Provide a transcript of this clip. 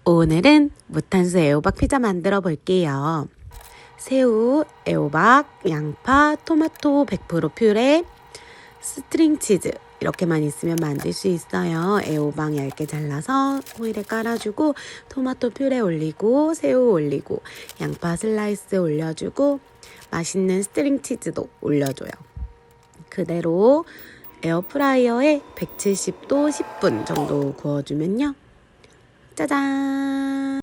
오늘은 무탄수 애호박 피자 만들어 볼게요. 새우, 애호박, 양파, 토마토 100% 퓨레, 스트링 치즈 이렇게만 있으면 만들 수 있어요. 애호박 얇게 잘라서 호일에 깔아주고 토마토 퓨레 올리고 새우 올리고 양파 슬라이스 올려주고 맛있는 스트링 치즈도 올려줘요. 그대로 에어프라이어에 170도 10분 정도 구워주면요. 짜잔!